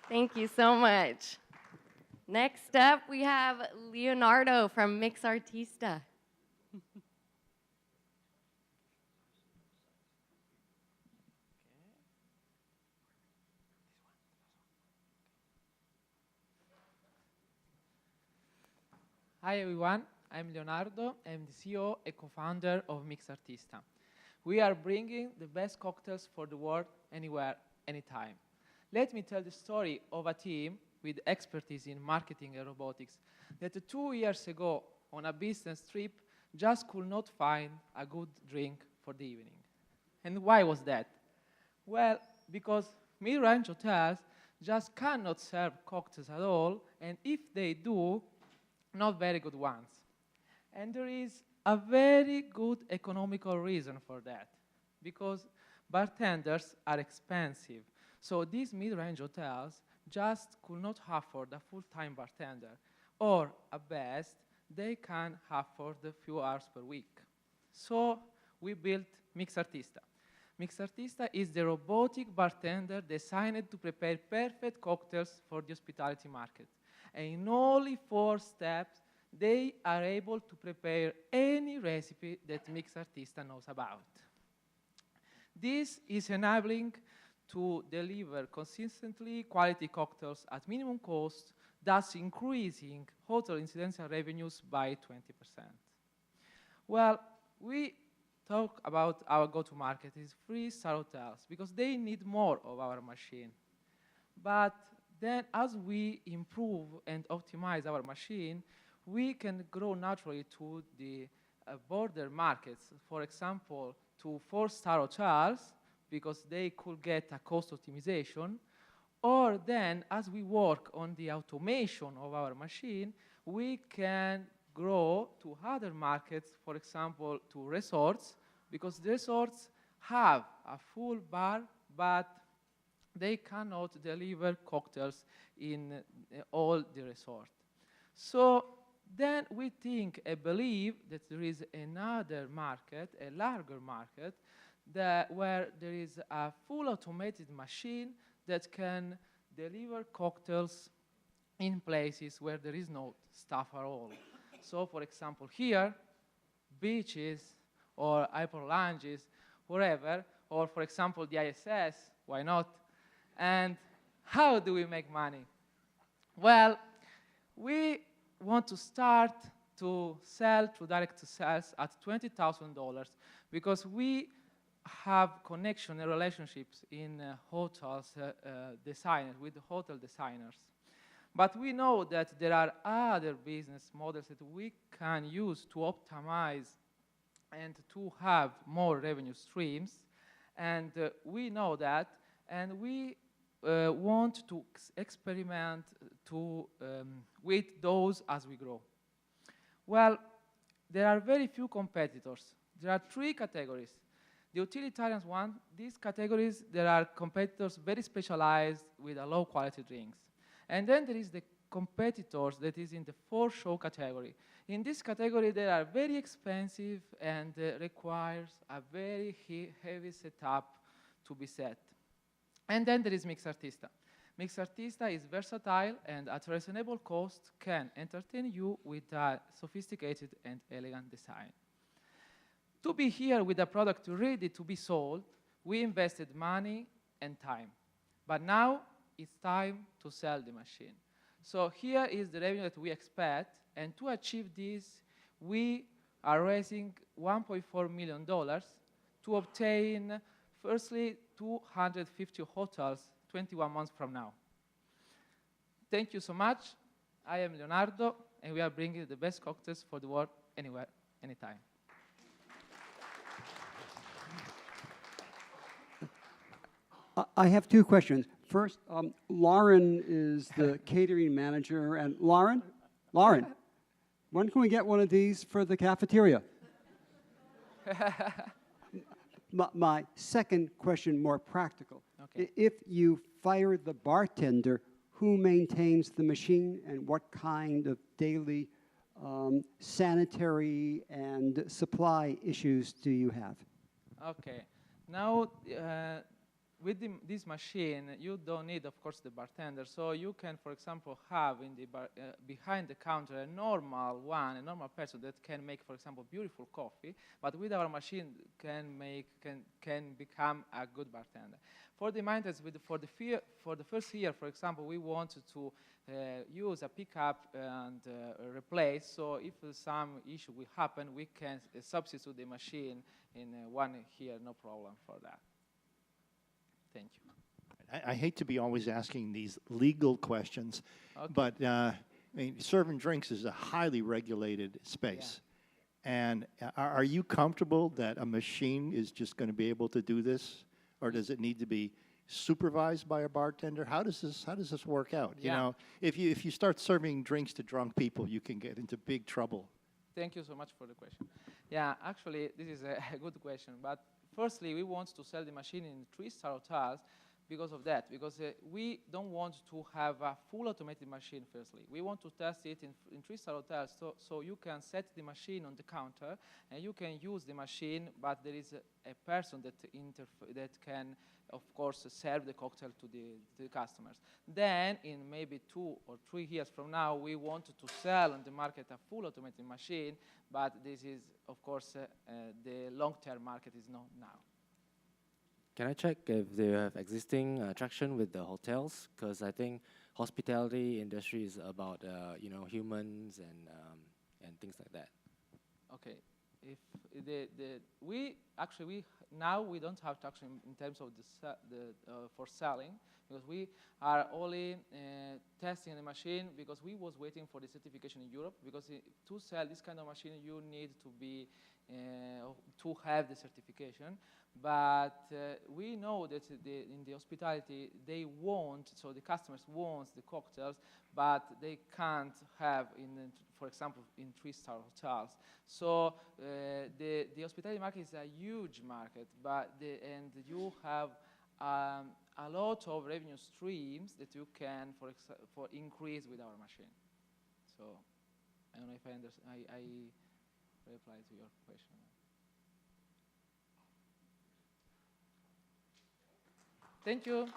Thank you so much. Next up, we have Leonardo from MIXARTISTA. Hi everyone, I'm Leonardo. I'm the CEO and co-founder of MIXARTISTA. We are bringing the best cocktails for the world, anywhere, anytime. Let me tell the story of a team with expertise in marketing and robotics that 2 years ago on a business trip just could not find a good drink for the evening. And why was that? Well, because mid-range hotels just cannot serve cocktails at all, and if they do, not very good ones. And there is a very good economical reason for that, because bartenders are expensive. So these mid-range hotels just could not afford a full-time bartender, or at best, they can afford a few hours per week. So we built MIXARTISTA. MIXARTISTA is the robotic bartender designed to prepare perfect cocktails for the hospitality market. And in only 4 steps, they are able to prepare any recipe that MIXARTISTA knows about. This is enabling to deliver consistently quality cocktails at minimum cost, thus increasing hotel incidental revenues by 20%. Well, we talk about our go-to-market is 3-star hotels because they need more of our machine. But then as we improve and optimize our machine, we can grow naturally to the border markets. For example, to 4-star hotels, because they could get a cost optimization. Or then, as we work on the automation of our machine, we can grow to other markets, for example, to resorts, because the resorts have a full bar, but they cannot deliver cocktails in all the resort. So then we think and believe that there is another market, a larger market, where there is a full automated machine that can deliver cocktails in places where there is no staff at all. So for example here, beaches or airport lounges, wherever, or for example the ISS, why not? And how do we make money? Well, we want to start to sell through direct sales at $20,000 because we have connection and relationships in hotels designers with hotel designers. But we know that there are other business models that we can use to optimize and to have more revenue streams. And we know that, and we want to experiment with those as we grow. Well, there are very few competitors. There are 3 categories. The utilitarian one, these categories, there are competitors very specialized with a low quality drinks. And then there is the competitors that is in the for-show category. In this category, they are very expensive and requires a very heavy setup to be set. And then there is MIXARTISTA. MIXARTISTA is versatile and at reasonable cost can entertain you with a sophisticated and elegant design. To be here with a product ready to be sold, we invested money and time. But now it's time to sell the machine. So here is the revenue that we expect, and to achieve this, we are raising $1.4 million to obtain, firstly, 250 hotels 21 months from now. Thank you so much. I am Leonardo, and we are bringing the best cocktails for the world, anywhere, anytime. I have 2 questions. First, Lauren is the catering manager. And Lauren, when can we get one of these for the cafeteria? My second question, more practical. Okay. If you fire the bartender, who maintains the machine and what kind of daily sanitary and supply issues do you have? Okay. Now, with this machine, you don't need, of course, the bartender. So you can, for example, have in the behind the counter a normal person that can make, for example, beautiful coffee. But with our machine, can become a good bartender. For the maintenance, for the first year, for example, we wanted to use a pickup and replace. So if some issue will happen, we can substitute the machine in 1 year, no problem for that. Thank you. I hate to be always asking these legal questions, Okay. but I mean, serving drinks is a highly regulated space. And are you comfortable that a machine is just going to be able to do this, or does it need to be supervised by a bartender? How does this work out? Yeah. You know, if you start serving drinks to drunk people, you can get into big trouble. Thank you so much for the question. Yeah, actually, this is a good question. But firstly, we want to sell the machine in 3-star hotels because of that. Because we don't want to have a full automated machine, firstly. We want to test it in 3-star hotels so you can set the machine on the counter and you can use the machine, but there is a person that can, of course, serve the cocktail to the customers. Then, in maybe 2 or 3 years from now, we want to sell on the market a full automated machine, but this is, of course, the long-term market is not now. Can I check if they have existing traction with the hotels? Because I think hospitality industry is about humans and things like that. Okay, if we now don't have traction in terms of for selling, because we are only testing the machine because we was waiting for the certification in Europe, because to sell this kind of machine you need to be to have the certification. But we know that in the hospitality they want, so the customers want the cocktails, but they can't have for example, in 3-star hotels. So the hospitality market is a huge market, and you have a lot of revenue streams that you can, for increase with our machine. So I don't know if I replied to your question. Thank you.